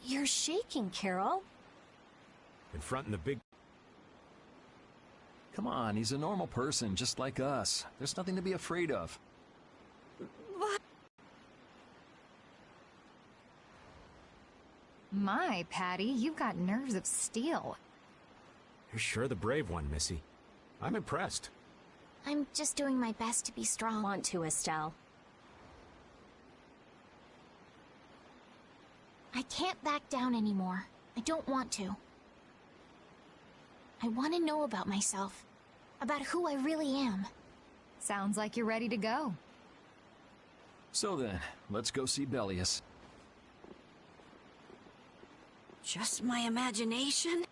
You're shaking, Carol. Confronting the big... Come on, he's a normal person, just like us. There's nothing to be afraid of. What? My, Patty, you've got nerves of steel. You're sure the brave one, Missy. I'm impressed. I'm just doing my best to be strong. Want to, Estelle. I can't back down anymore. I don't want to. I want to know about myself. About who I really am. Sounds like you're ready to go. So then, let's go see Bellius. Just my imagination?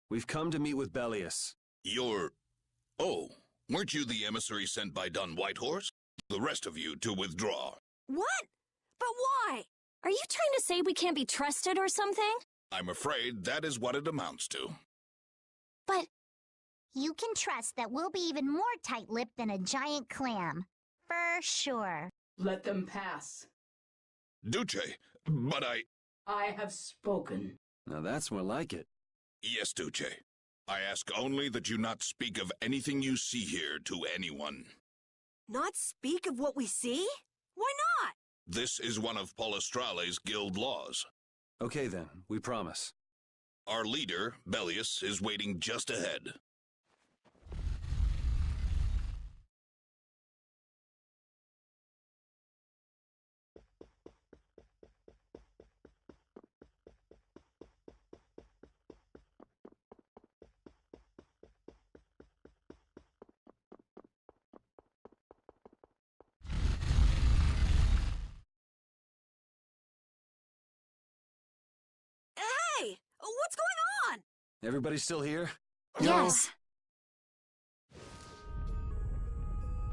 We've come to meet with Bellius. Oh, weren't you the emissary sent by Don Whitehorse? The rest of you to withdraw. What? But why? Are you trying to say we can't be trusted or something? I'm afraid that is what it amounts to. But you can trust that we'll be even more tight-lipped than a giant clam. For sure. Let them pass. Duce, but I have spoken. Now that's more like it. Yes, Duce. I ask only that you not speak of anything you see here to anyone. Not speak of what we see? Why not? This is one of Polestrale's guild laws. Okay then, we promise. Our leader, Bellius, is waiting just ahead. What's going on? Everybody still here? Yes.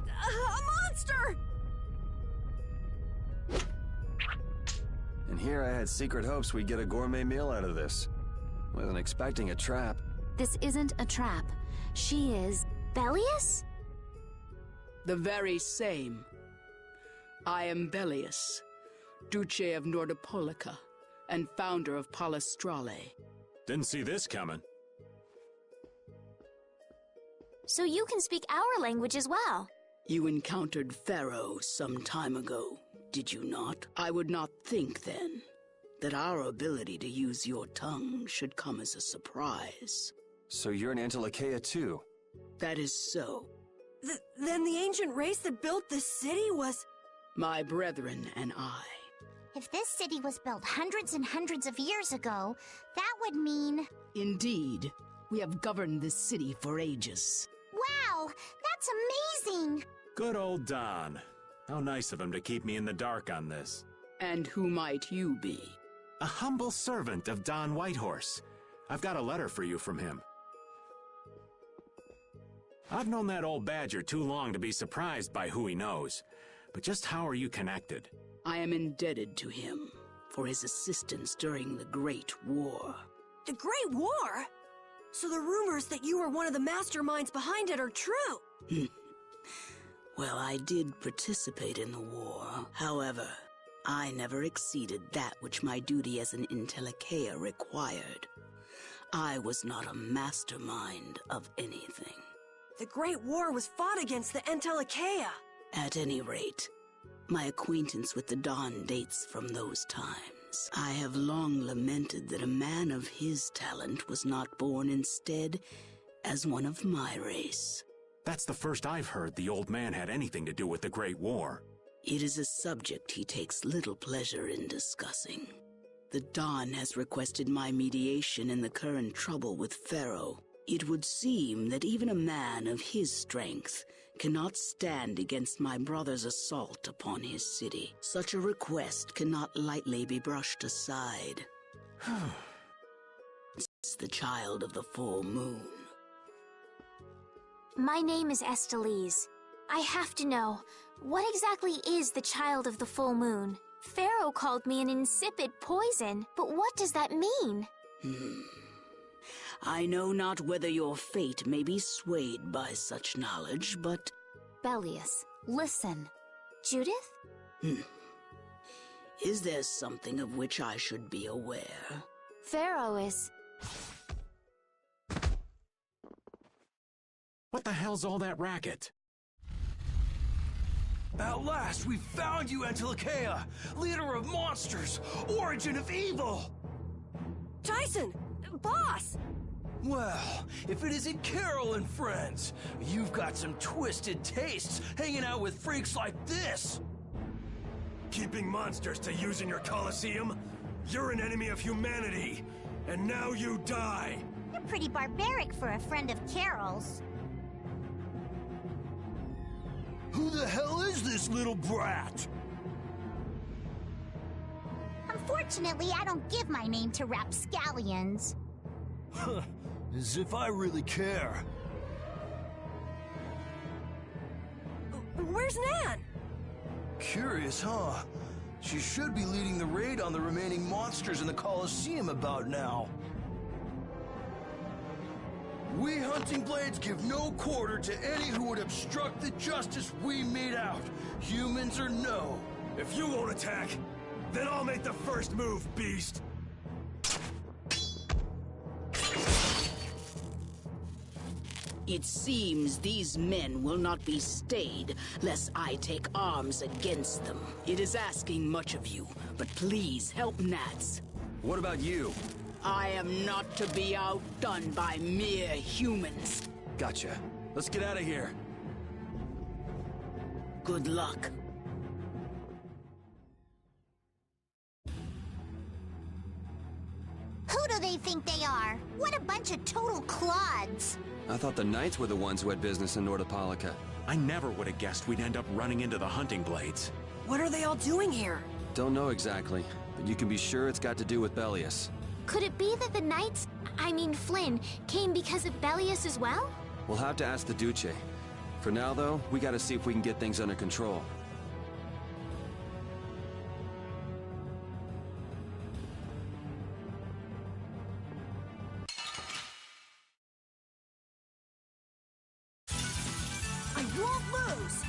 A monster! And here I had secret hopes we'd get a gourmet meal out of this. Wasn't expecting a trap. This isn't a trap. She is... Bellius? The very same. I am Bellius, Duce of Nordopolica, and founder of Palestrale. Didn't see this coming. So you can speak our language as well. You encountered Pharaoh some time ago, did you not? I would not think then that our ability to use your tongue should come as a surprise. So you're an Antilocheia too? That is so. Then the ancient race that built this city was... My brethren and I. If this city was built hundreds and hundreds of years ago, that would mean... Indeed, we have governed this city for ages. Wow, that's amazing! Good old Don. How nice of him to keep me in the dark on this. And who might you be? A humble servant of Don Whitehorse. I've got a letter for you from him. I've known that old badger too long to be surprised by who he knows. But just how are you connected? I am indebted to him for his assistance during the Great War. The Great War? So the rumors that you were one of the masterminds behind it are true? Well, I did participate in the war. However, I never exceeded that which my duty as an Intellicheia required. I was not a mastermind of anything. The Great War was fought against the Entellicheia. At any rate, my acquaintance with the Don dates from those times. I have long lamented that a man of his talent was not born instead as one of my race. That's the first I've heard the old man had anything to do with the Great War. It is a subject he takes little pleasure in discussing. The Don has requested my mediation in the current trouble with Pharaoh. It would seem that even a man of his strength cannot stand against my brother's assault upon his city. Such a request cannot lightly be brushed aside. It's the child of the full moon. My name is Estelise. I have to know, what exactly is the child of the full moon? Pharaoh called me an insipid poison, but what does that mean? I know not whether your fate may be swayed by such knowledge, but... Bellius, listen. Judith? Is there something of which I should be aware? Pharaoh is... What the hell's all that racket? At last, we found you, Antilocheia! Leader of monsters! Origin of evil! Tyson! Boss! Well, if it isn't Carol and friends, you've got some twisted tastes hanging out with freaks like this! Keeping monsters to use in your Colosseum? You're an enemy of humanity, and now you die! You're pretty barbaric for a friend of Carol's. Who the hell is this little brat? Unfortunately, I don't give my name to rapscallions. As if I really care. Where's Nan? Curious, huh? She should be leading the raid on the remaining monsters in the Colosseum about now. We Hunting Blades give no quarter to any who would obstruct the justice we mete out, humans or no. If you won't attack, then I'll make the first move, beast. It seems these men will not be stayed, lest I take arms against them. It is asking much of you, but please help Nats. What about you? I am not to be outdone by mere humans. Gotcha. Let's get out of here. Good luck. Who do they think they are? What a bunch of total clods! I thought the Knights were the ones who had business in Nordopolica. I never would have guessed we'd end up running into the Hunting Blades. What are they all doing here? Don't know exactly, but you can be sure it's got to do with Bellius. Could it be that the Knights, I mean Flynn, came because of Bellius as well? We'll have to ask the Duce. For now, though, we gotta see if we can get things under control. I won't lose!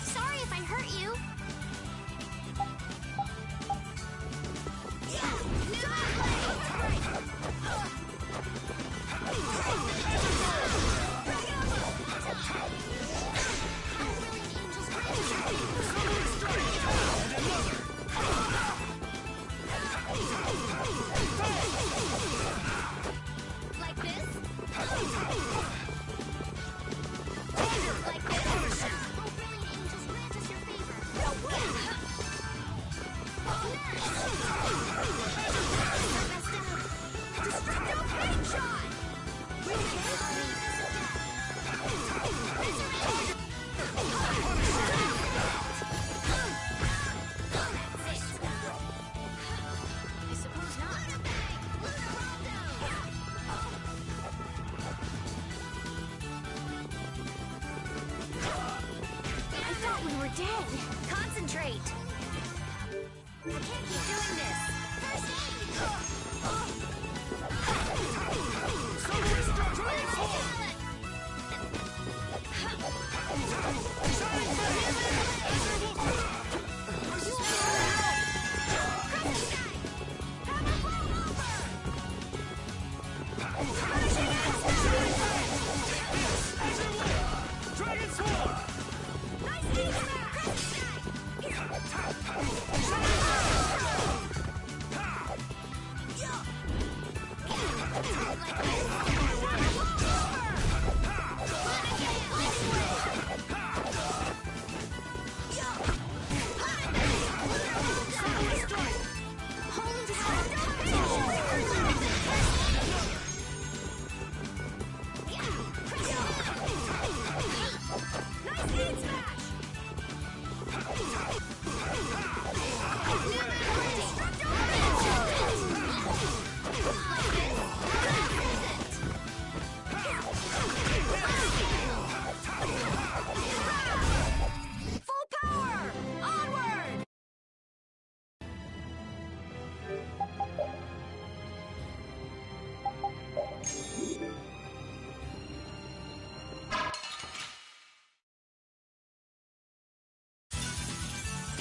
Sorry if I hurt you. Like this? Like this? Oh, brilliant angels, grant us your favor. Destructive paint shot! I suppose not. I thought we were dead. Concentrate. I can't keep doing this. First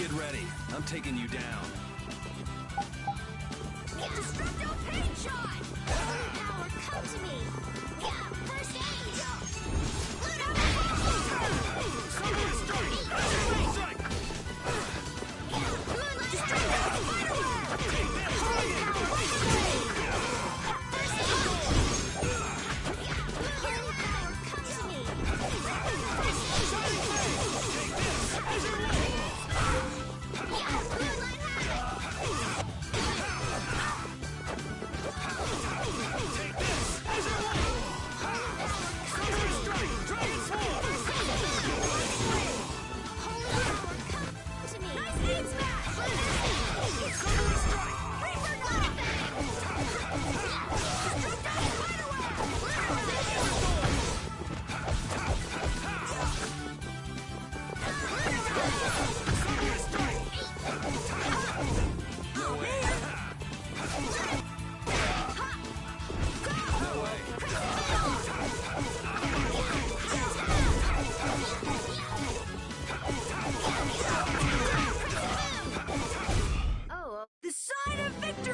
Get ready. I'm taking you down. Destructo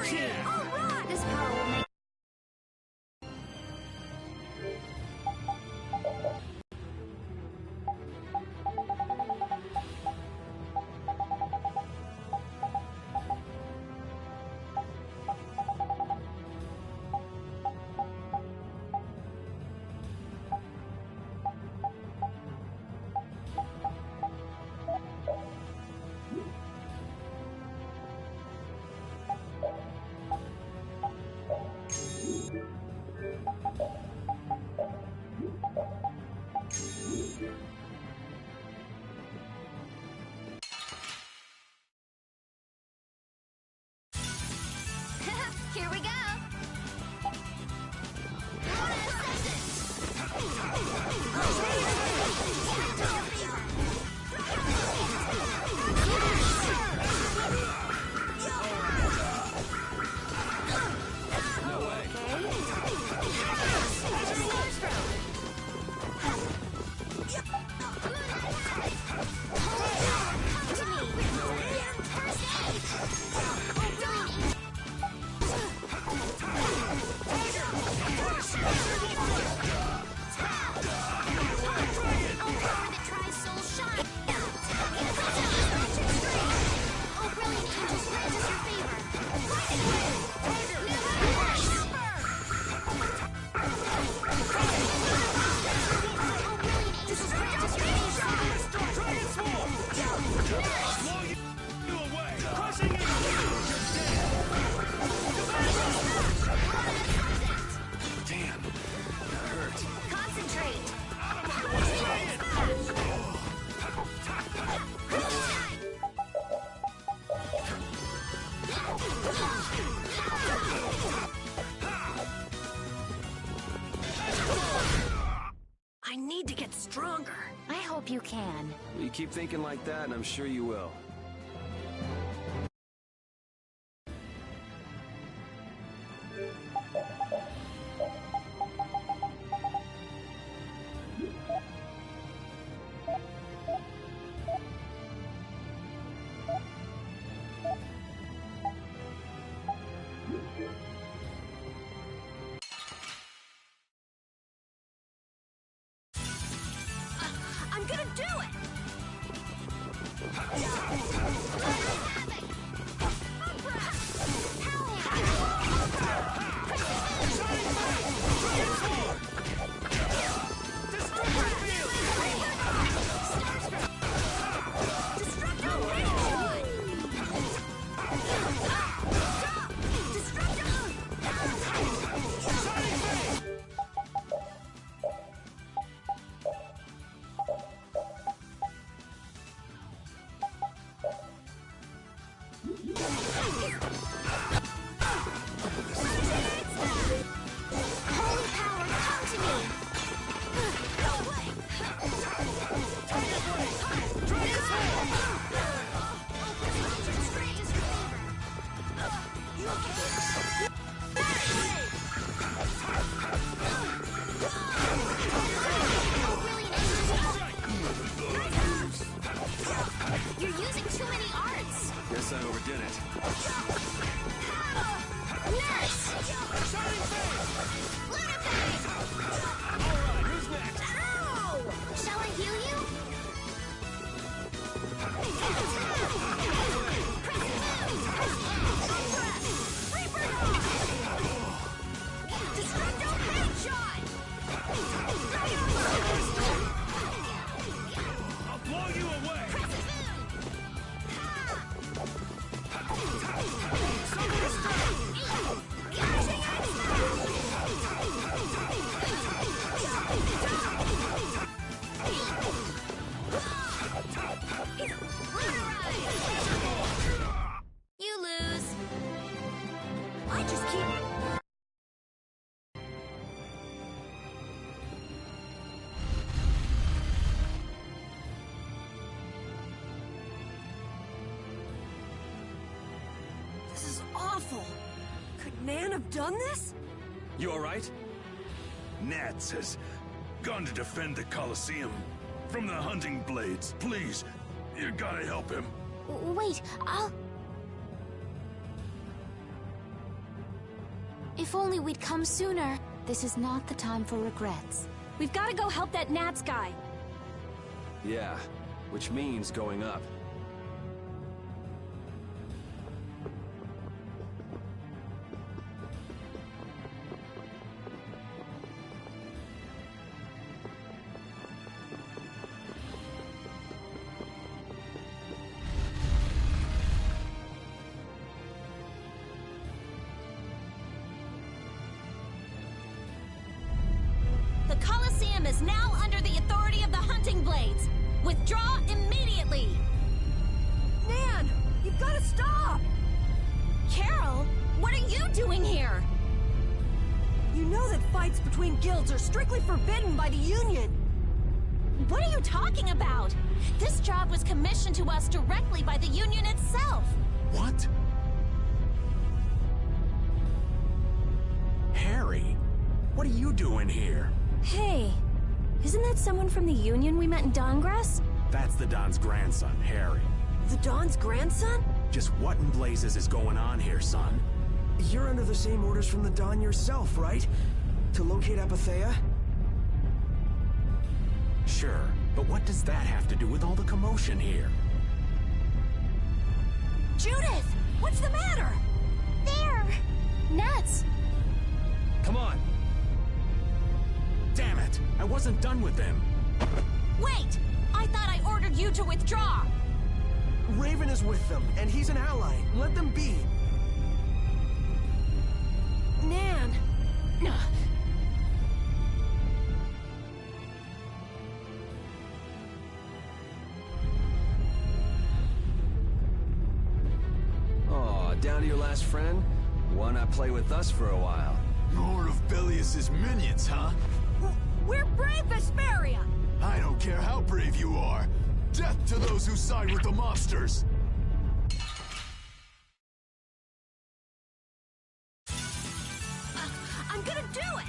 victory! All right! This power will make Here we go! I need to get stronger. I hope you can. You keep thinking like that, and I'm sure you will. I'm gonna do it! You're using too many arts. Guess I overdid it. Nurse! Alright, who's next? Ow! Shall I heal you? Destructo headshot! I'll blow you away! You lose. I just keep... This is awful. Could Nan have done this? You alright? Nat says, gone to defend the Colosseum. From the hunting blades, please. You gotta help him. Wait, I'll... If only we'd come sooner. This is not the time for regrets. We've got to go help that Nats guy. Yeah, which means going up. The Colosseum is now under the authority of the Hunting Blades. Withdraw immediately! Nan! You've got to stop! Carol, what are you doing here? You know that fights between guilds are strictly forbidden by the Union. What are you talking about? This job was commissioned to us directly by the Union itself. What? Harry, what are you doing here? Hey, isn't that someone from the Union we met in Dongrass? That's the Don's grandson, Harry. The Don's grandson? Just what in blazes is going on here, son? You're under the same orders from the Don yourself, right? To locate Apathea? Sure, but what does that have to do with all the commotion here? Judith! What's the matter? There! Nats! Come on! Damn it! I wasn't done with them! Wait! I thought I ordered you to withdraw! Raven is with them, and he's an ally. Let them be. Nan! Aw, down to your last friend? Why not play with us for a while? More of Belius's minions, huh? We're brave Vesperia! I don't care how brave you are. Death to those who side with the monsters! I'm gonna do it!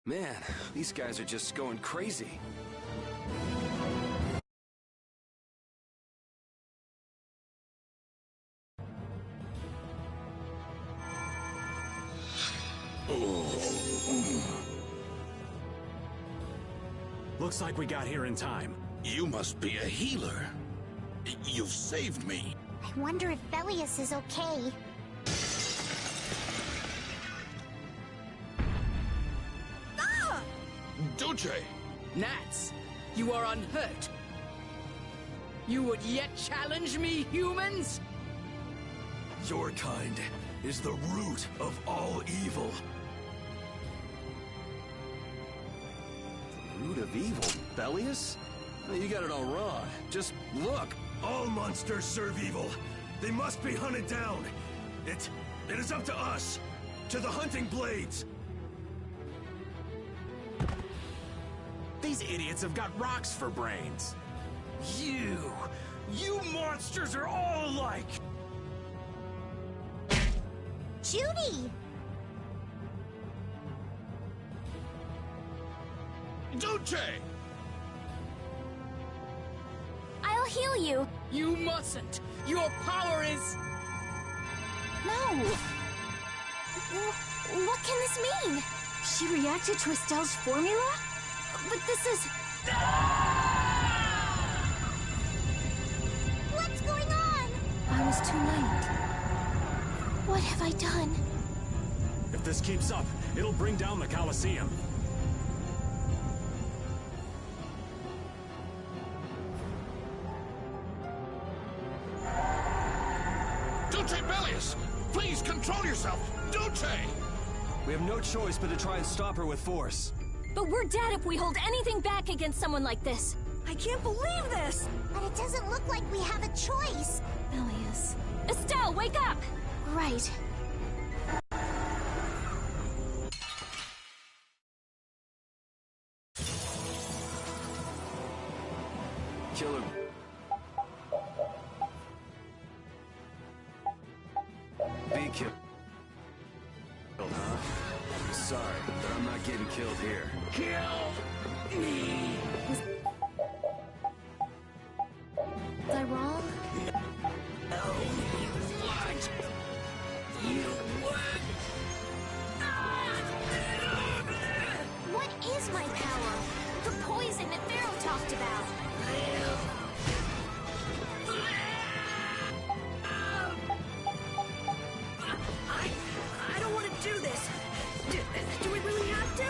Man, these guys are just going crazy. Looks like we got here in time. You must be a healer. You've saved me. I wonder if Belius is okay. Duce! Gnats, you are unhurt. You would yet challenge me, humans? Your kind is the root of all evil. Root of evil, Belius? You got it all wrong. Just look. All monsters serve evil. They must be hunted down. It is up to us. To the hunting blades. These idiots have got rocks for brains. You monsters are all alike. Judy! Duce! I'll heal you. You mustn't. Your power is... No. What can this mean? She reacted to Estelle's formula? But this is... What's going on? I was too late. What have I done? If this keeps up, it'll bring down the Colosseum. Duce Belius! Please control yourself! Duce! We have no choice but to try and stop her with force. But we're dead if we hold anything back against someone like this. I can't believe this! But it doesn't look like we have a choice. Belius. Estelle, wake up! Right. Kill him. Be killed, huh? Sorry, but I'm not getting killed here. Kill me! Was I wrong? Oh, you what? You what? What is my power? The poison that Pharaoh talked about. I don't want to do this. Do we really have to?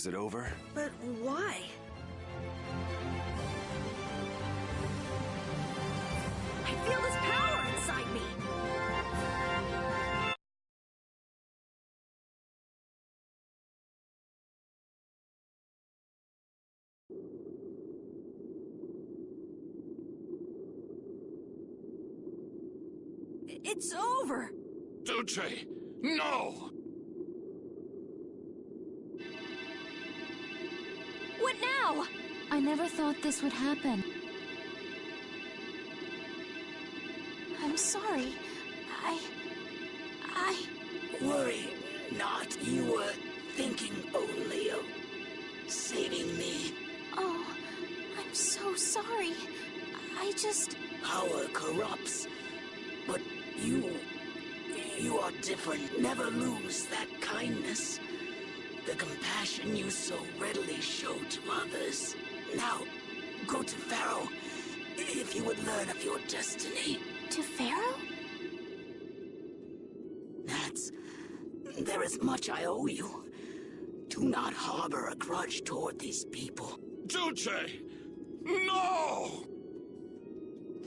Is it over? But why? I feel this power inside me! It's over! Duce! No! What now? I never thought this would happen. I'm sorry. Worry not. You were thinking only of saving me. Oh, I'm so sorry. I just... Power corrupts, but you are different. Never lose that kindness. The compassion you so readily show to others. Now, go to Pharaoh, if you would learn of your destiny. To Pharaoh? There is much I owe you. Do not harbor a grudge toward these people. Duce! No!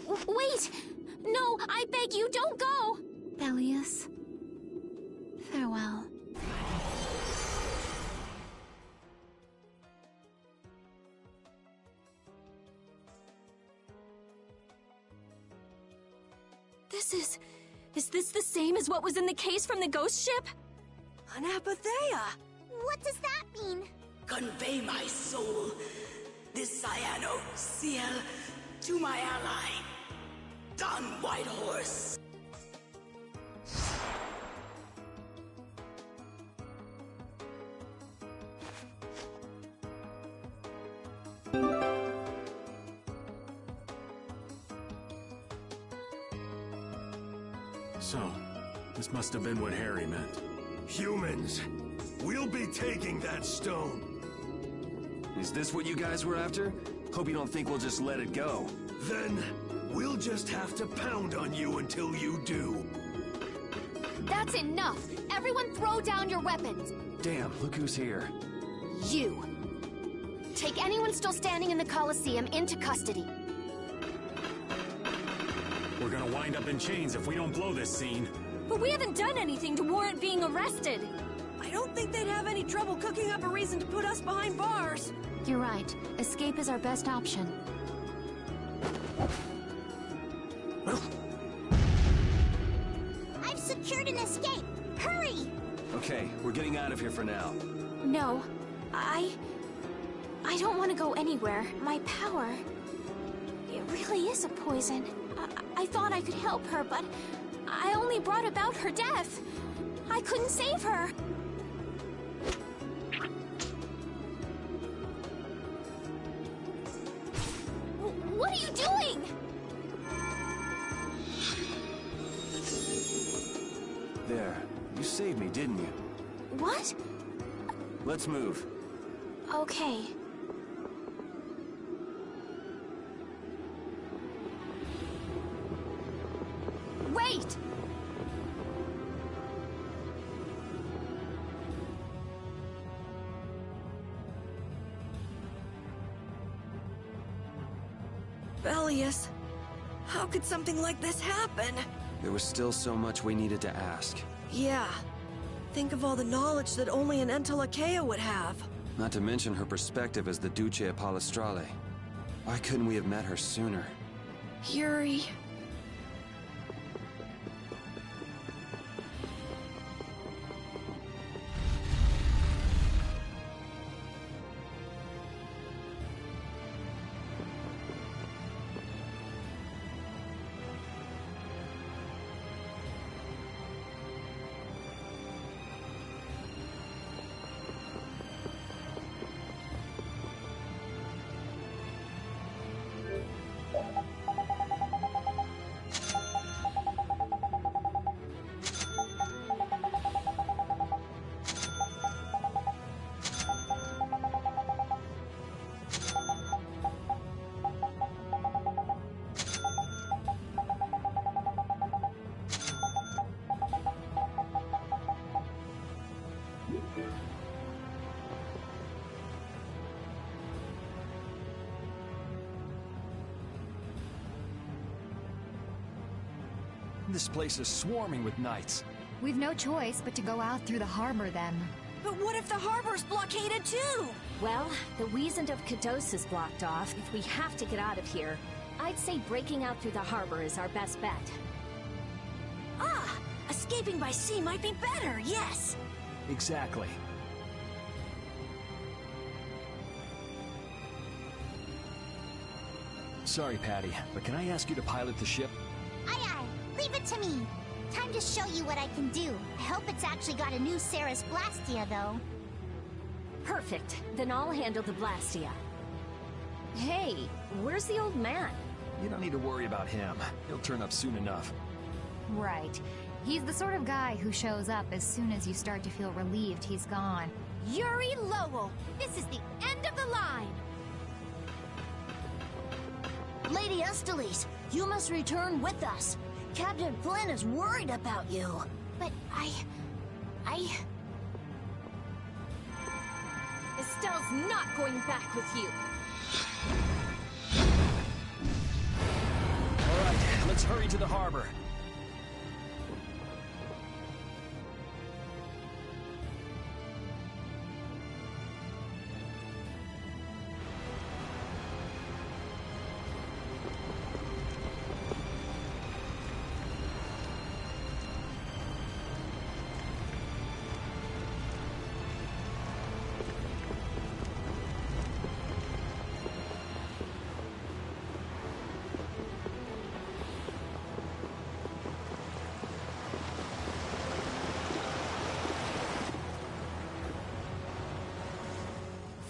Wait! No, I beg you, don't go! Bellius, farewell. Is this the same as what was in the case from the ghost ship? An apatheia! What does that mean? Convey my soul, this cyano ciel, to my ally, Don Whitehorse. So, this must have been what Harry meant. Humans, we'll be taking that stone. Is this what you guys were after? Hope you don't think we'll just let it go. Then, we'll just have to pound on you until you do. That's enough! Everyone throw down your weapons! Damn, look who's here. You! Take anyone still standing in the Colosseum into custody. We're gonna wind up in chains if we don't blow this scene. But we haven't done anything to warrant being arrested. I don't think they'd have any trouble cooking up a reason to put us behind bars. You're right. Escape is our best option. I've secured an escape! Hurry! Okay, we're getting out of here for now. No, I don't want to go anywhere. My power... It really is a poison. I thought I could help her, but I only brought about her death. I couldn't save her. What are you doing? There. You saved me, didn't you? What? Let's move. Okay. Wait! Bellius, how could something like this happen? There was still so much we needed to ask. Yeah. Think of all the knowledge that only an Entelakea would have. Not to mention her perspective as the Duce Palestrale. Why couldn't we have met her sooner? Yuri... This place is swarming with knights. We've no choice but to go out through the harbor then. But what if the harbor's blockaded too? Well, the Wiesent of Kados is blocked off. If we have to get out of here, I'd say breaking out through the harbor is our best bet. Ah! Escaping by sea might be better, yes! Exactly. Sorry, Patty, but can I ask you to pilot the ship? Aye aye, leave it to me. Time to show you what I can do. I hope it's actually got a new Ceres Blastia, though. Perfect. Then I'll handle the Blastia. Hey, where's the old man? You don't need to worry about him. He'll turn up soon enough. Right. He's the sort of guy who shows up as soon as you start to feel relieved he's gone. Yuri Lowell, this is the end of the line! Lady Estellise, you must return with us. Captain Flynn is worried about you. But Estelle's not going back with you. All right, let's hurry to the harbor.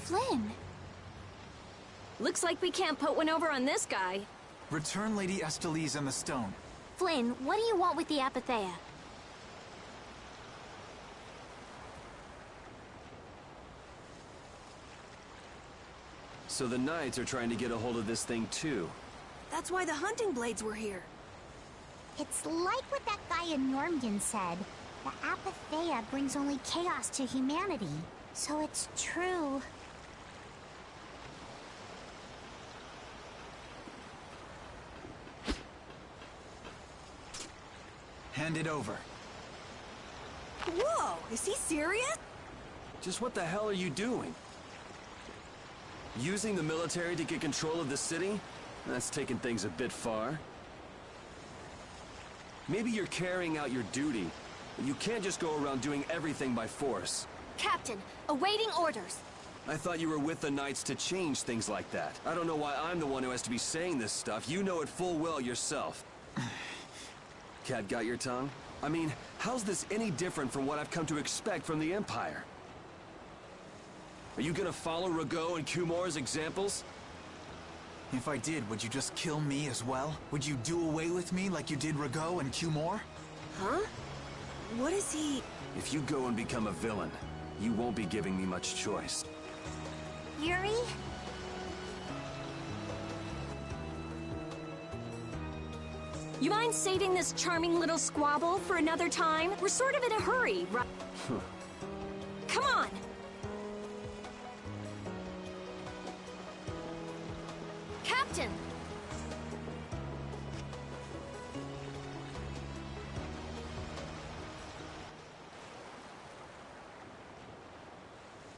Flynn. Looks like we can't put one over on this guy. Return Lady Estellise and the stone. Flynn, what do you want with the Apatheia? So the Knights are trying to get a hold of this thing too. That's why the hunting blades were here. it's like what that guy in Normgen said. The Apatheia brings only chaos to humanity. So it's true. Hand it over. Whoa, is he serious? Just what the hell are you doing? Using the military to get control of the city? That's taking things a bit far. Maybe you're carrying out your duty. You can't just go around doing everything by force. Captain, awaiting orders. I thought you were with the Knights to change things like that. I don't know why I'm the one who has to be saying this stuff. You know it full well yourself. Cat got your tongue? I mean, how's this any different from what I've come to expect from the Empire? Are you gonna follow Rago and Kumor's examples? If I did, would you just kill me as well? Would you do away with me like you did Rago and Kumor? Huh? What is he... If you go and become a villain, you won't be giving me much choice. Yuri? You mind saving this charming little squabble for another time? We're sort of in a hurry, right? Come on! Captain!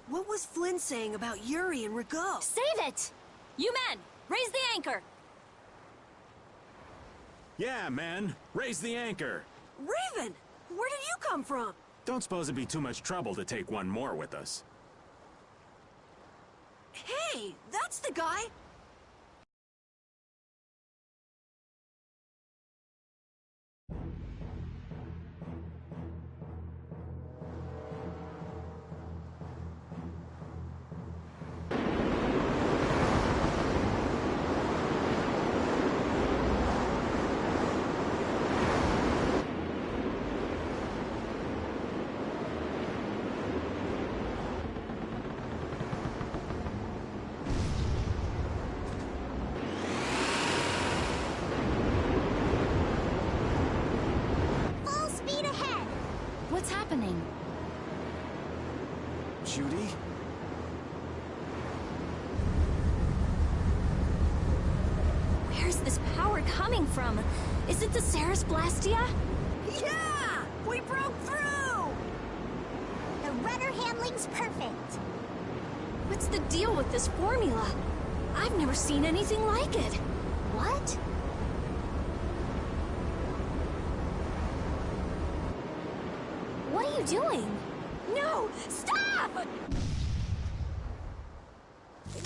What was Flynn saying about Yuri and Rago? Save it! You men, raise the anchor! Yeah, men. Raise the anchor. Raven! Where did you come from? Don't suppose it'd be too much trouble to take one more with us. Hey, that's the guy! What's happening? Judy? Where's this power coming from? Is it the Ceres Blastia? Yeah! We broke through! The rudder handling's perfect. What's the deal with this formula? I've never seen anything like it. What? What are you doing? No! Stop!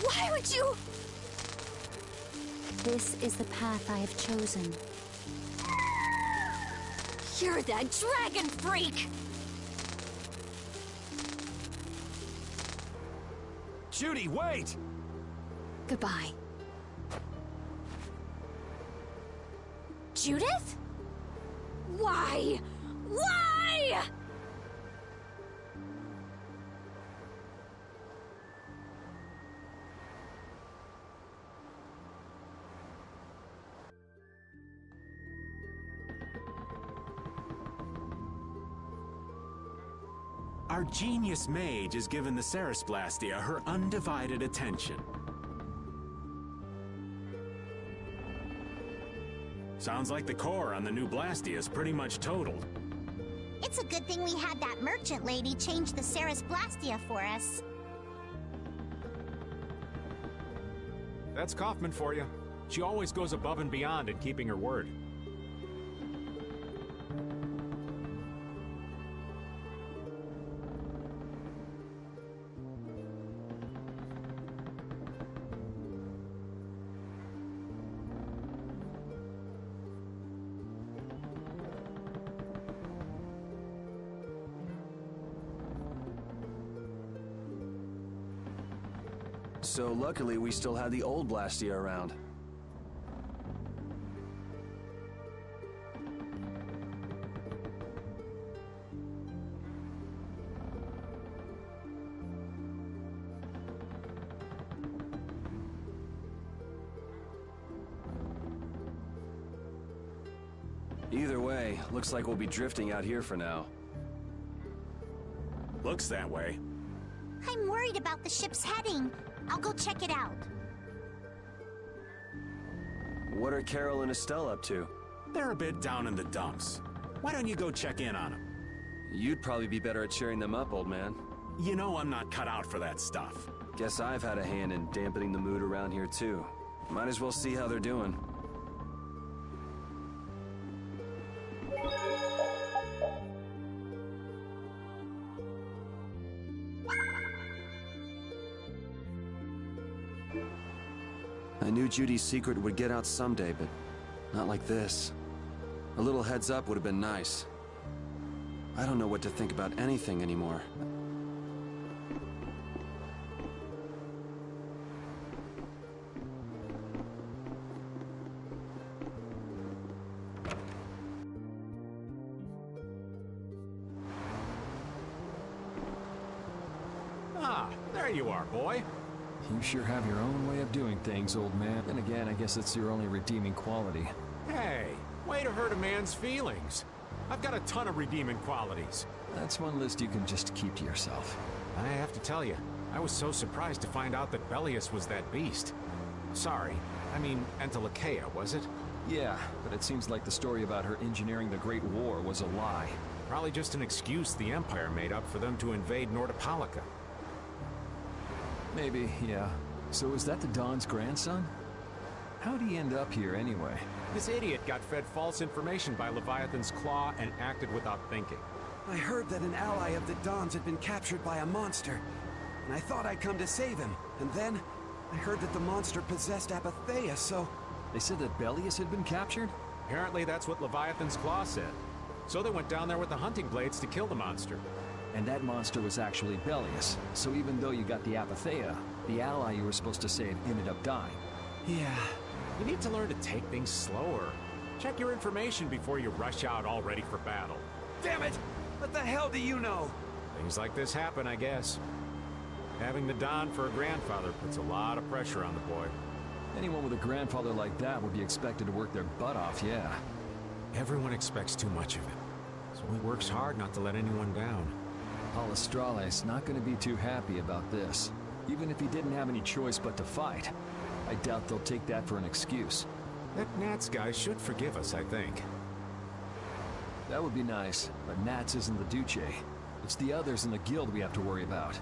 Why would you... This is the path I have chosen. You're that dragon freak! Judy, wait! Goodbye. Judith? Why? Why? Our genius mage has given the Ceres Blastia her undivided attention. Sounds like the core on the new Blastia is pretty much totaled. It's a good thing we had that merchant lady change the Ceres Blastia for us. That's Kaufman for you. She always goes above and beyond in keeping her word. So luckily we still had the old Blastia around. Either way, looks like we'll be drifting out here for now. Looks that way. I'm worried about the ship's heading. I'll go check it out. What are Carol and Estelle up to? They're a bit down in the dumps. Why don't you go check in on them? You'd probably be better at cheering them up, old man. You know I'm not cut out for that stuff. Guess I've had a hand in dampening the mood around here too. Might as well see how they're doing. I knew Judy's secret would get out someday, but not like this. A little heads up would have been nice. I don't know what to think about anything anymore. Ah, there you are, boy. You sure have your own way of doing things, old man. And again, I guess it's your only redeeming quality. Hey, way to hurt a man's feelings. I've got a ton of redeeming qualities. That's one list you can just keep to yourself. I have to tell you, I was so surprised to find out that Bellius was that beast. Sorry, I mean Entelecheia, was it? Yeah, but it seems like the story about her engineering the Great War was a lie. Probably just an excuse the Empire made up for them to invade Nordopolica. Maybe, yeah. So is that the Don's grandson? How'd he end up here anyway? This idiot got fed false information by Leviathan's Claw and acted without thinking. I heard that an ally of the Don's had been captured by a monster, and I thought I'd come to save him. And then, I heard that the monster possessed Apatheia, so... They said that Bellius had been captured? Apparently that's what Leviathan's Claw said. So they went down there with the hunting blades to kill the monster. And that monster was actually Bellius. So even though you got the Apatheia, the ally you were supposed to save ended up dying. Yeah. You need to learn to take things slower. Check your information before you rush out all ready for battle. Damn it! What the hell do you know? Things like this happen, I guess. Having the Don for a grandfather puts a lot of pressure on the boy. Anyone with a grandfather like that would be expected to work their butt off, yeah. Everyone expects too much of him, so he works hard not to let anyone down. Palestrale's not going to be too happy about this. Even if he didn't have any choice but to fight, I doubt they'll take that for an excuse. That Nats guy should forgive us, I think. That would be nice, but Nats isn't the Duce. It's the others in the guild we have to worry about.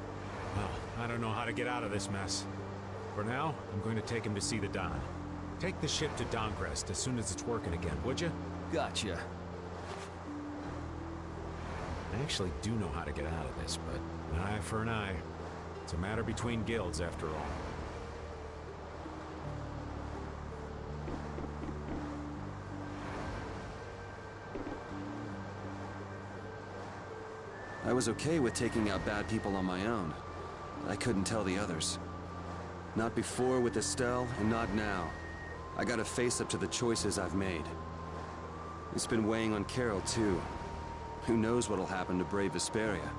Well, I don't know how to get out of this mess. For now, I'm going to take him to see the Don. Take the ship to Dongrest as soon as it's working again, would you? Gotcha. I actually do know how to get out of this, but an eye for an eye. It's a matter between guilds, after all. I was okay with taking out bad people on my own. I couldn't tell the others. Not before with Estelle, and not now. I gotta face up to the choices I've made. It's been weighing on Carol, too. Who knows what'll happen to brave Vesperia?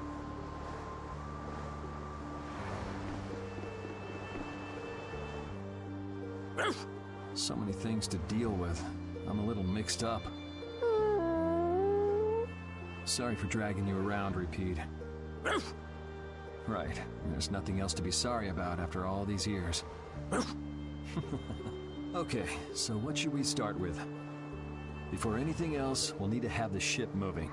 So many things to deal with. I'm a little mixed up. Sorry for dragging you around, Repeat. Right. There's nothing else to be sorry about after all these years. Okay, so what should we start with? Before anything else, we'll need to have the ship moving.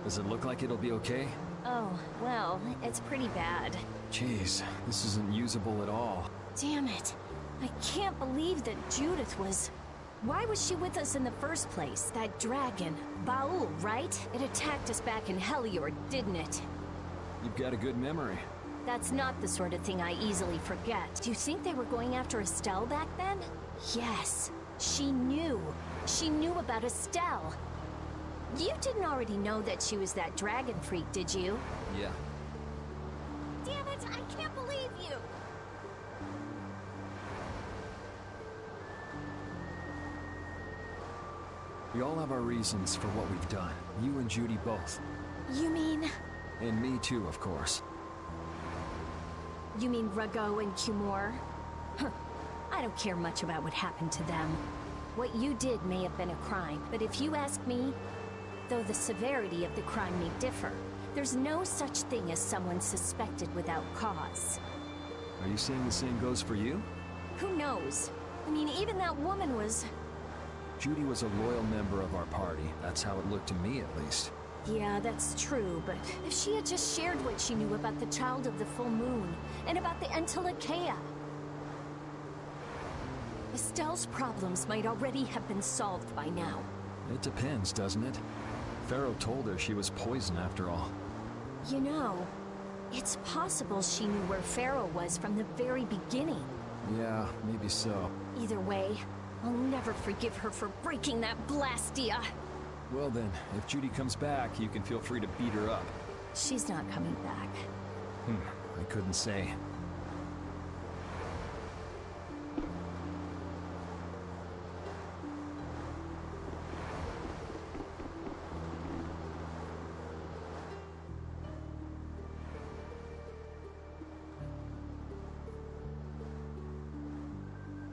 Does it look like it'll be okay? Oh, well, it's pretty bad. Jeez, this isn't usable at all. Damn it. I can't believe that Judith was... Why was she with us in the first place? That dragon. Baul, right? It attacked us back in Heliord, didn't it? You've got a good memory. That's not the sort of thing I easily forget. Do you think they were going after Estelle back then? Yes. She knew. She knew about Estelle. You didn't already know that she was that dragon freak, did you? Yeah. Damn it! I can't believe you! We all have our reasons for what we've done. You and Judy both. You mean... And me too, of course. You mean Rago and Cumor? Huh. I don't care much about what happened to them. What you did may have been a crime, but if you ask me, though the severity of the crime may differ, there's no such thing as someone suspected without cause. Are you saying the same goes for you? Who knows? I mean, even that woman was... Judy was a loyal member of our party. That's how it looked to me, at least. Yeah, that's true, but if she had just shared what she knew about the Child of the Full Moon, and about the Entelekea, Estelle's problems might already have been solved by now. It depends, doesn't it? Pharaoh told her she was poison after all. You know, it's possible she knew where Pharaoh was from the very beginning. Yeah, maybe so. Either way, I'll never forgive her for breaking that Blastia. Well then, if Judy comes back, you can feel free to beat her up. She's not coming back. I couldn't say.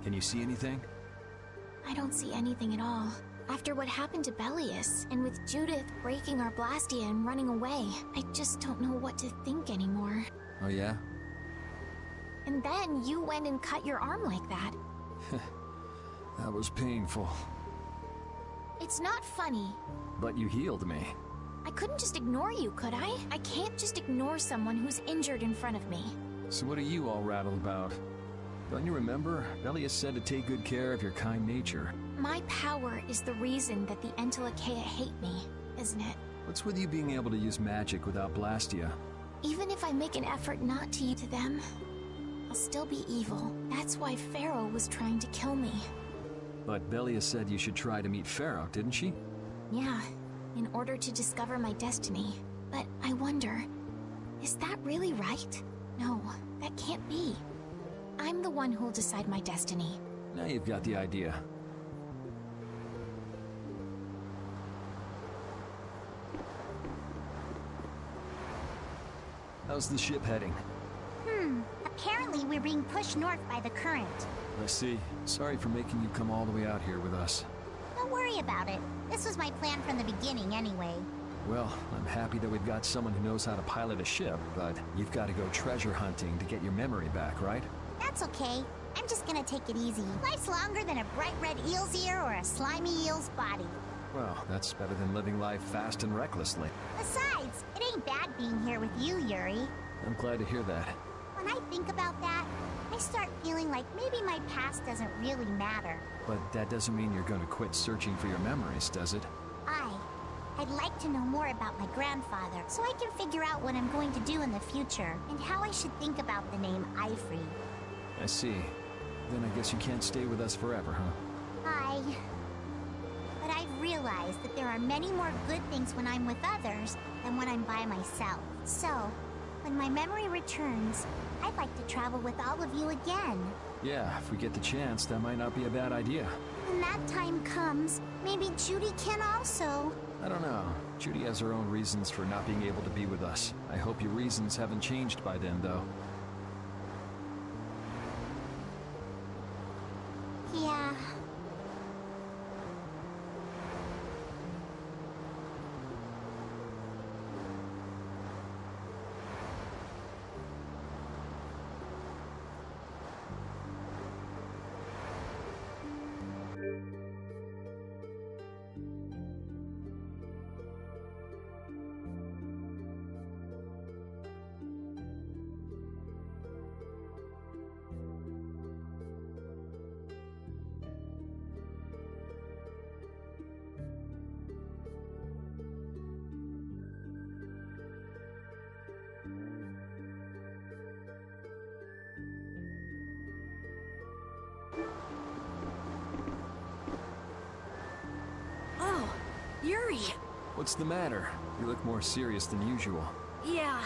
Can you see anything? I don't see anything at all. After what happened to Belius, and with Judith breaking our Blastia and running away, I just don't know what to think anymore. Oh yeah? And then you went and cut your arm like that. That was painful. It's not funny. But you healed me. I couldn't just ignore you, could I? I can't just ignore someone who's injured in front of me. So what are you all rattled about? Don't you remember? Belius said to take good care of your kind nature. My power is the reason that the Entelekea hate me, isn't it? What's with you being able to use magic without Blastia? Even if I make an effort not to use them, I'll still be evil. That's why Pharaoh was trying to kill me. But Belius said you should try to meet Pharaoh, didn't she? Yeah, in order to discover my destiny. But I wonder, is that really right? No, that can't be. I'm the one who'll decide my destiny. Now you've got the idea. How's the ship heading? Apparently we're being pushed north by the current. I see. Sorry for making you come all the way out here with us. Don't worry worry about it. This was my plan from the beginning anyway. Well, I'm happy that we've got someone who knows how to pilot a ship, but you've got to go treasure hunting to get your memory back, right? That's okay. I'm just gonna take it easy. Life's longer than a bright red eel's ear or a slimy eel's body. Well, that's better than living life fast and recklessly. Besides, it ain't bad being here with you, Yuri. I'm glad to hear that. When I think about that, I start feeling like maybe my past doesn't really matter. But that doesn't mean you're going to quit searching for your memories, does it? I'd like to know more about my grandfather, so I can figure out what I'm going to do in the future, and how I should think about the name Ifrey. I see. Then I guess you can't stay with us forever, huh? But I've realized that there are many more good things when I'm with others than when I'm by myself. So, when my memory returns, I'd like to travel with all of you again. Yeah, if we get the chance, that might not be a bad idea. When that time comes, maybe Judy can also. I don't know. Judy has her own reasons for not being able to be with us. I hope your reasons haven't changed by then, though. Yeah. Oh, Yuri! What's the matter? You look more serious than usual. Yeah,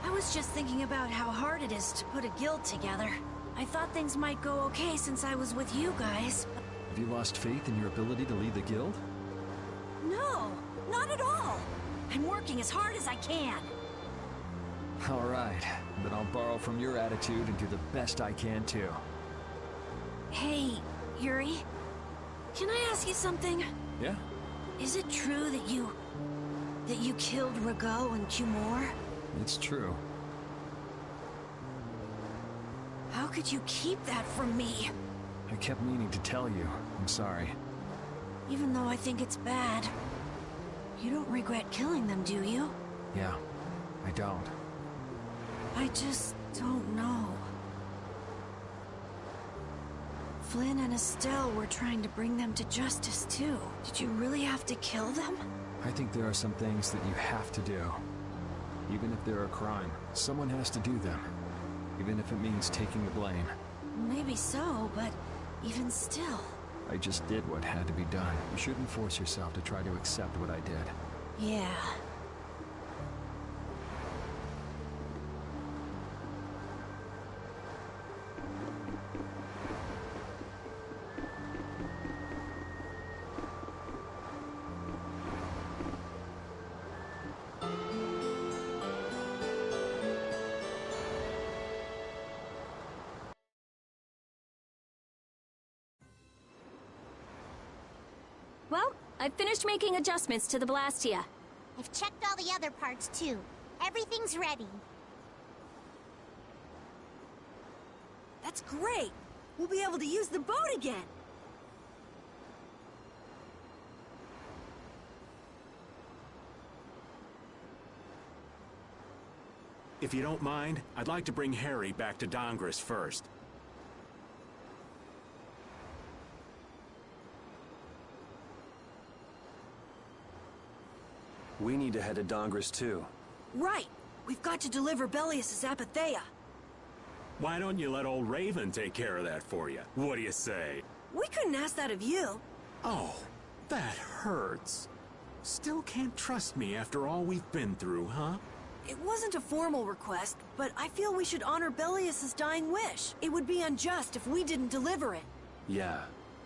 I was just thinking about how hard it is to put a guild together. I thought things might go okay since I was with you guys. Have you lost faith in your ability to lead the guild? No, not at all. I'm working as hard as I can. All right, then I'll borrow from your attitude and do the best I can too. Hey, Yuri. Can I ask you something? Yeah? Is it true that you killed Rago and Cumor? It's true. How could you keep that from me? I kept meaning to tell you. I'm sorry. Even though I think it's bad. You don't regret killing them, do you? Yeah, I don't. I just don't know. Flynn and Estelle were trying to bring them to justice, too. Did you really have to kill them? I think there are some things that you have to do. Even if they're a crime, someone has to do them. Even if it means taking the blame. Maybe so, but even still. I just did what had to be done. You shouldn't force yourself to try to accept what I did. Yeah. Well, I've finished making adjustments to the Blastia. I've checked all the other parts too. Everything's ready. That's great! We'll be able to use the boat again! If you don't mind, I'd like to bring Harry back to Dongris first. We need to head to Dongris too. Right! We've got to deliver Belius's Apatheia. Why don't you let old Raven take care of that for you? What do you say? We couldn't ask that of you. Oh, that hurts. Still can't trust me after all we've been through, huh? It wasn't a formal request, but I feel we should honor Belius's dying wish. It would be unjust if we didn't deliver it. Yeah.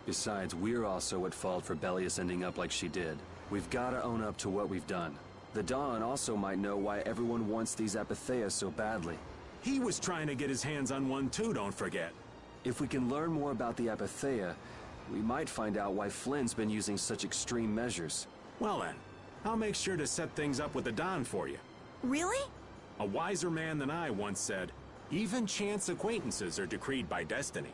Besides, we're also at fault for Belius ending up like she did. We've gotta own up to what we've done. The Dawn also might know why everyone wants these Apatheias so badly. He was trying to get his hands on one too, don't forget. If we can learn more about the Apatheia, We might find out why Flynn's been using such extreme measures. Well then, I'll make sure to set things up with the Don for you. Really? A wiser man than I once said, even chance acquaintances are decreed by destiny.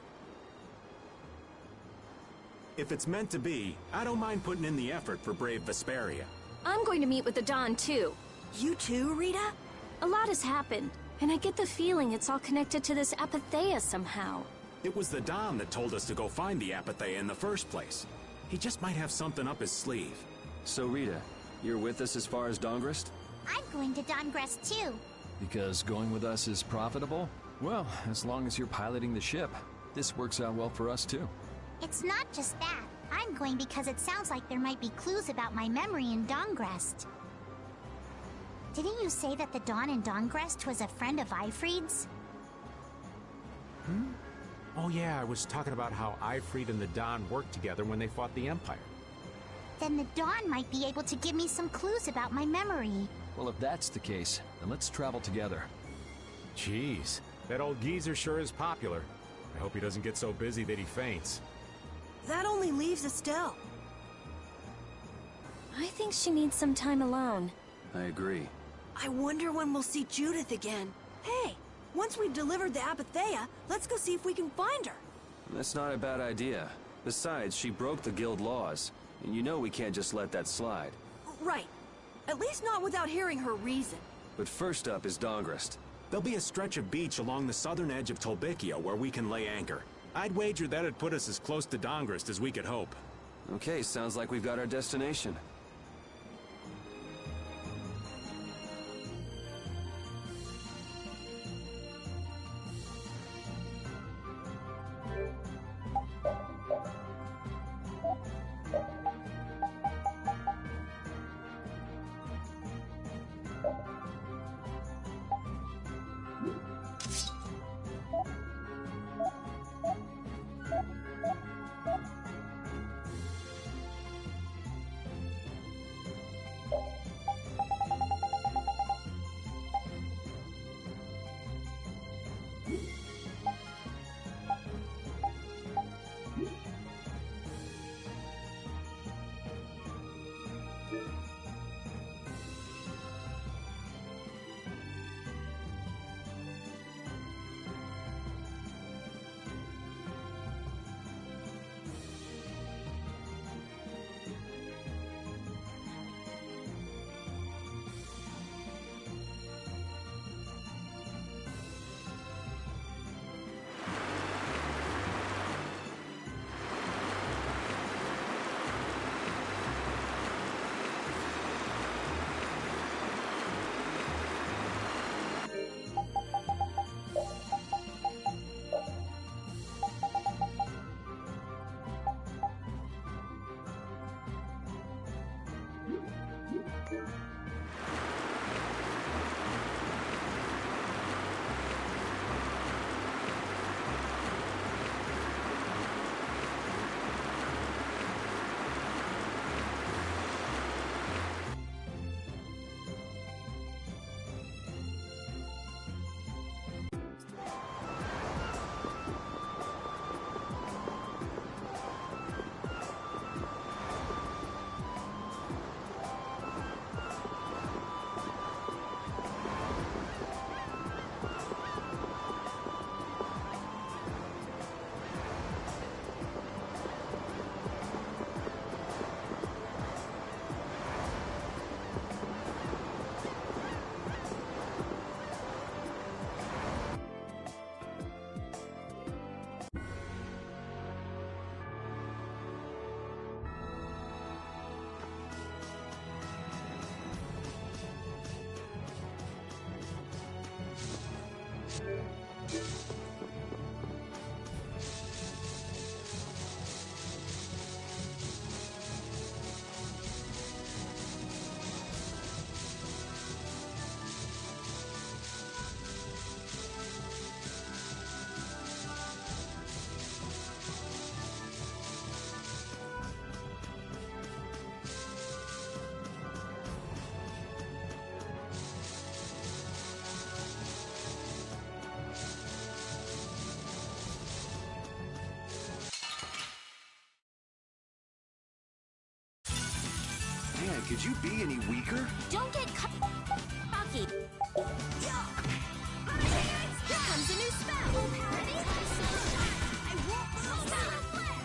If it's meant to be, I don't mind putting in the effort for brave Vesperia. I'm going to meet with the Don, too. You too, Rita? A lot has happened, and I get the feeling it's all connected to this Apatheia somehow. It was the Don that told us to go find the Apatheia in the first place. He just might have something up his sleeve. So Rita, you're with us as far as Dongrest? I'm going to Dongrest too. Because going with us is profitable? Well, as long as you're piloting the ship, this works out well for us too. It's not just that. I'm going because it sounds like there might be clues about my memory in Dongrest. Didn't you say that the Don in Dongrest was a friend of Eifried's? Oh yeah, I was talking about how Eifried and the Don worked together when they fought the Empire. Then the Don might be able to give me some clues about my memory. Well, if that's the case, then let's travel together. Jeez, that old geezer sure is popular. I hope he doesn't get so busy that he faints. That only leaves Estelle. I think she needs some time alone. I agree. I wonder when we'll see Judith again. Hey, once we've delivered the Apatheia, let's go see if we can find her. That's not a bad idea. Besides, she broke the guild laws, and you know we can't just let that slide. Right. At least not without hearing her reason. But first up is Dongrest. There'll be a stretch of beach along the southern edge of Tolbikia where we can lay anchor. I'd wager that'd put us as close to Dongrest as we could hope. Okay, sounds like we've got our destination. Could you be any weaker? Don't get cocky. Here comes a new spell. I won't spell flare.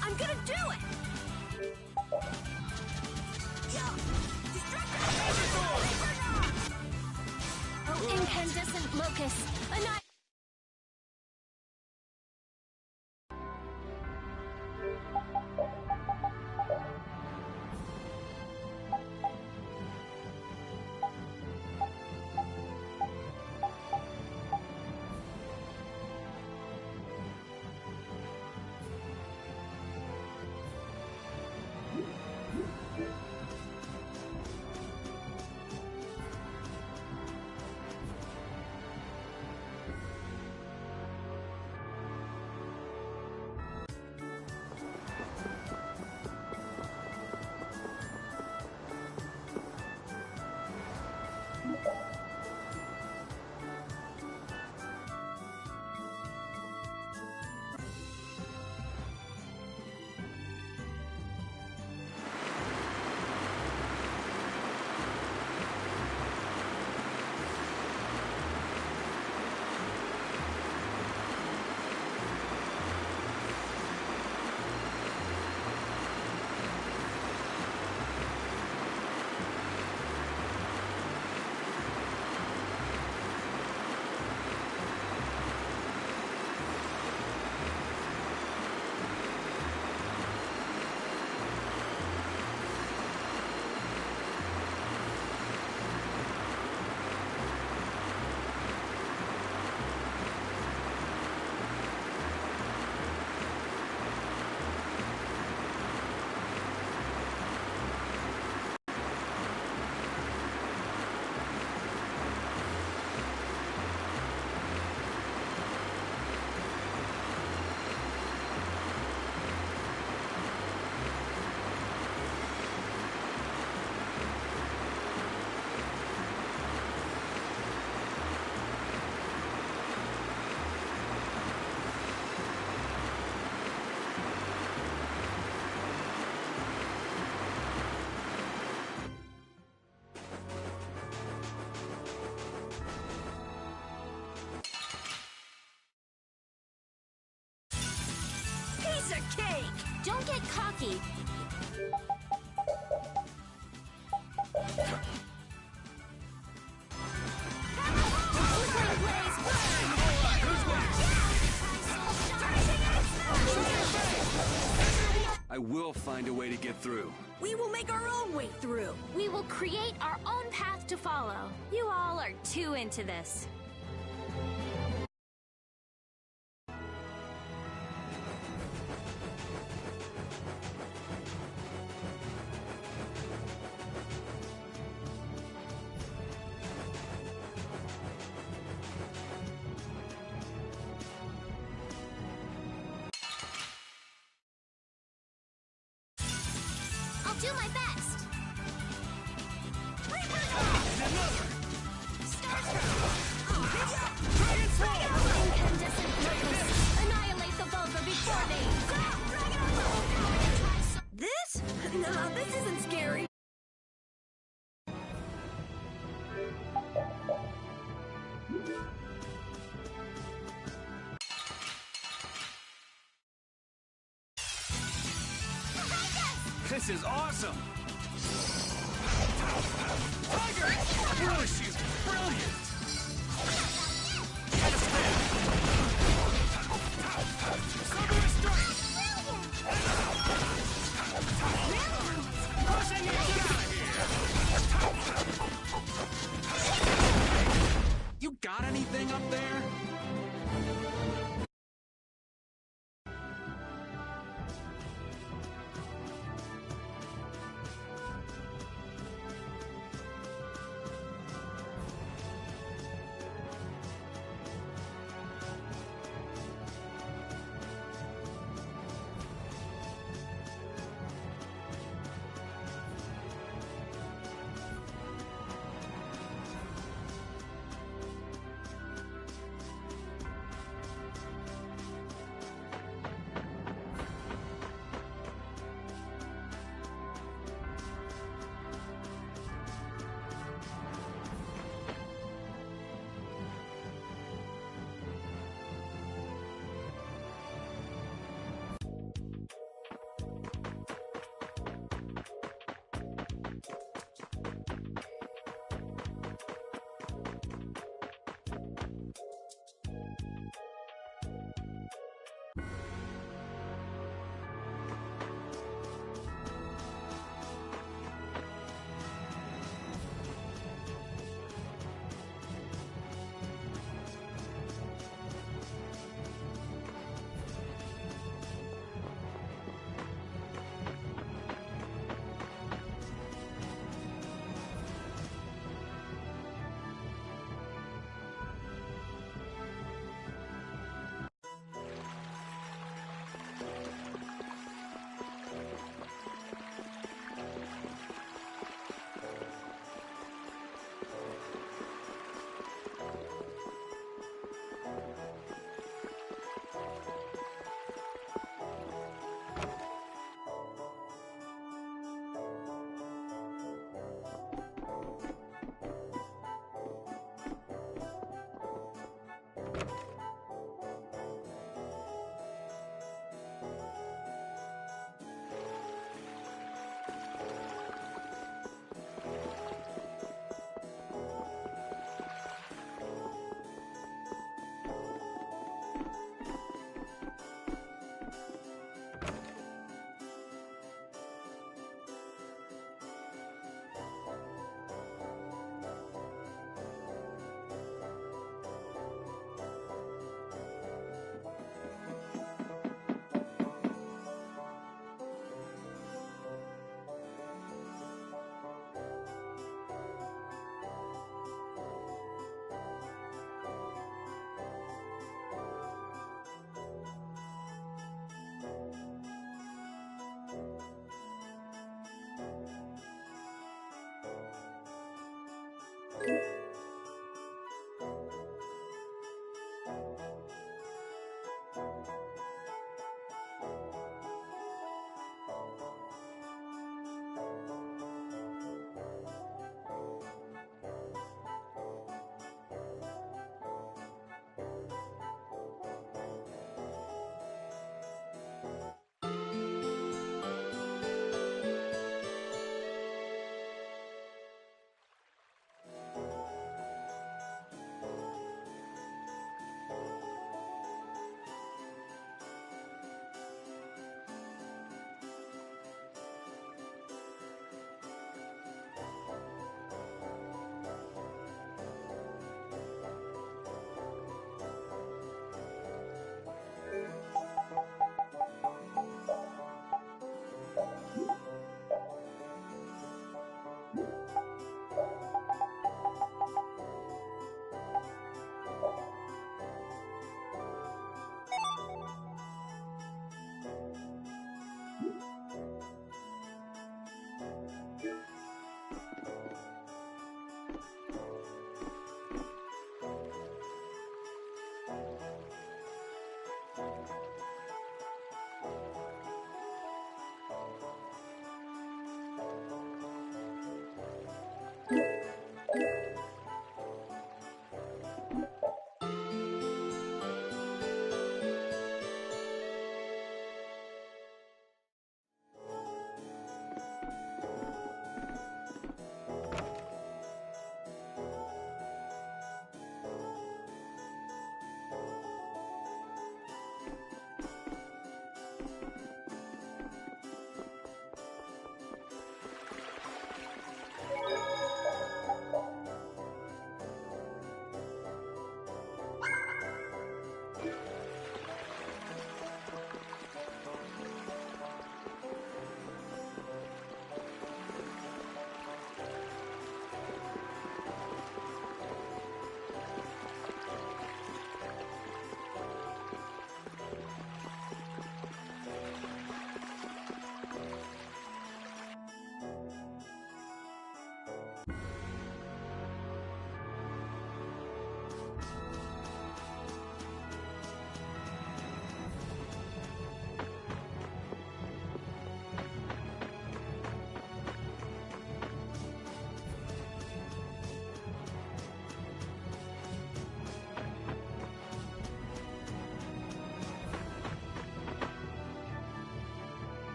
I'm gonna do it! Oh, incandescent locust! Piece of cake! Don't get cocky. I will find a way to get through. We will make our own way through. We will create our own path to follow. You all are too into this. I'll do my best. Incandescent locust! Annihilate the vulgar before they... This? No, this isn't scary. This is awesome! Tiger! Really, she's brilliant! Get a spin! Summer strike! Pushing it! Get out of here! You got anything up there?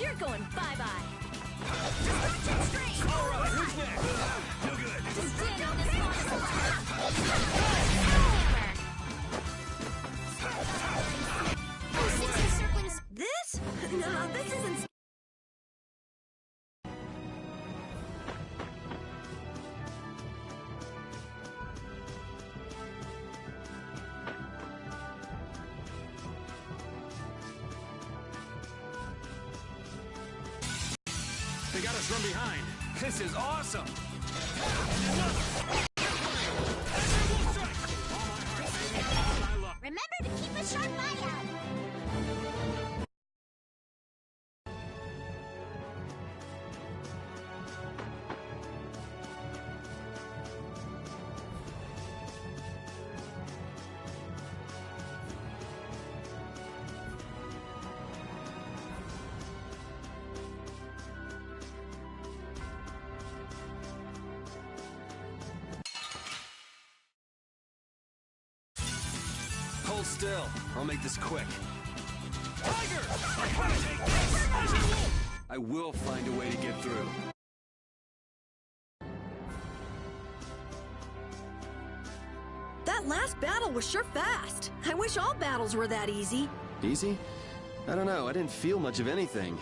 you're going bye-bye. All right, who's next? No good. Just stand on this monster. This? No, this isn't... They got us from behind. This is awesome. Remember to keep a sharp eye out. Hold still. I'll make this quick. Tiger! Take this as a wolf! I will find a way to get through. That last battle was sure fast. I wish all battles were that easy. Easy? I don't know. I didn't feel much of anything.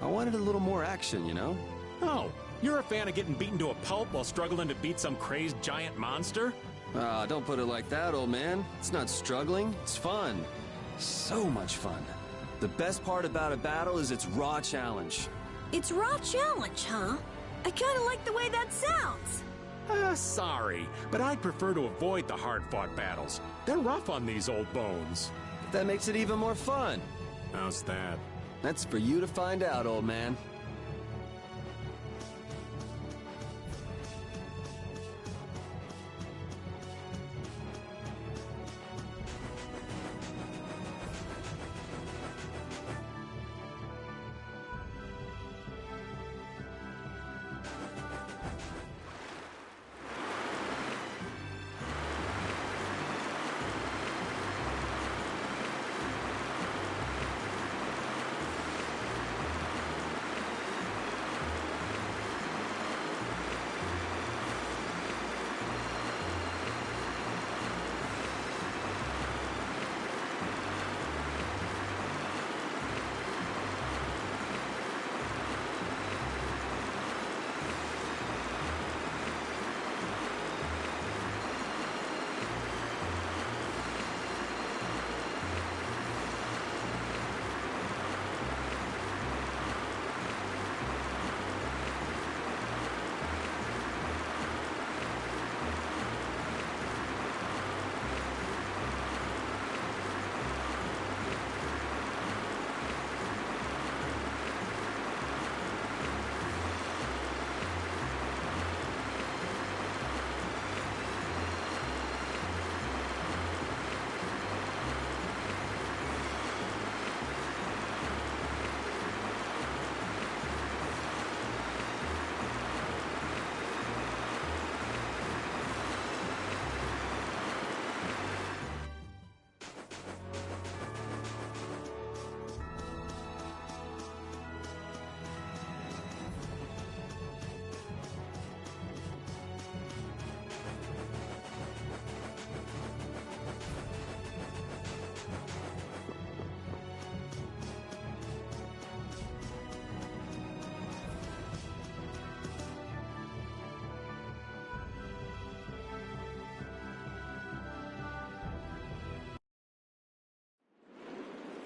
I wanted a little more action, you know? Oh, you're a fan of getting beaten to a pulp while struggling to beat some crazed giant monster? Ah, don't put it like that, old man. It's not struggling. It's fun. So much fun. The best part about a battle is its raw challenge. It's raw challenge, huh? I kinda like the way that sounds. Sorry, but I'd prefer to avoid the hard-fought battles. They're rough on these old bones. That makes it even more fun. How's that? That's for you to find out, old man.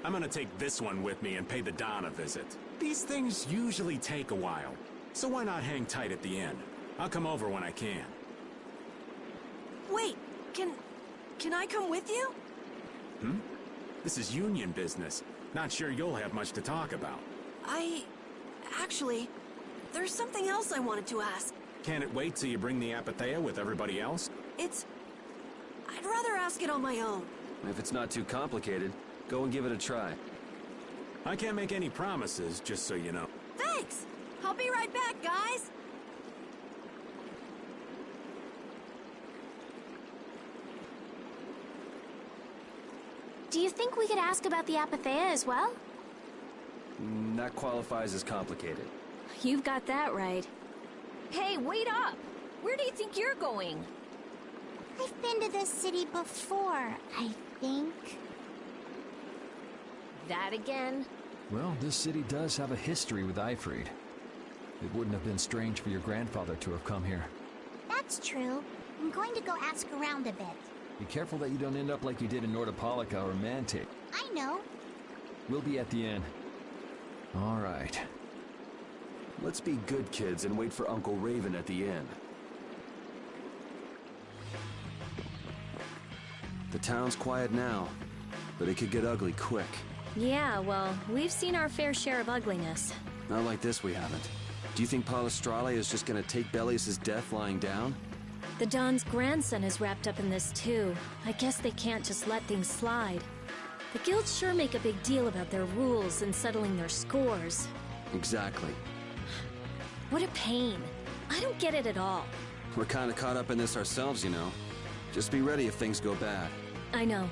I'm gonna take this one with me and pay the Don a visit. These things usually take a while, so why not hang tight at the end? I'll come over when I can. Wait, can I come with you? This is union business. Not sure you'll have much to talk about. Actually, there's something else I wanted to ask. Can it wait till you bring the Apatheia with everybody else? I'd rather ask it on my own. If it's not too complicated, go and give it a try. I can't make any promises, just so you know. Thanks! I'll be right back, guys! Do you think we could ask about the Apatheia as well? that qualifies as complicated. You've got that right. Hey, wait up! Where do you think you're going? I've been to this city before, I think. That again? Well, this city does have a history with Ifrid. It wouldn't have been strange for your grandfather to have come here. That's true. I'm going to go ask around a bit. Be careful that you don't end up like you did in Nordopolica or Mantic. I know. We'll be at the inn. All right. Let's be good kids and wait for Uncle Raven at the inn. The town's quiet now, but it could get ugly quick. Yeah, well, we've seen our fair share of ugliness. Not like this, we haven't. Do you think Palestralia is just gonna take Belius' death lying down? The Don's grandson is wrapped up in this too. I guess they can't just let things slide. The guilds sure make a big deal about their rules and settling their scores. Exactly. What a pain. I don't get it at all. We're kinda caught up in this ourselves, you know. Just be ready if things go bad. I know.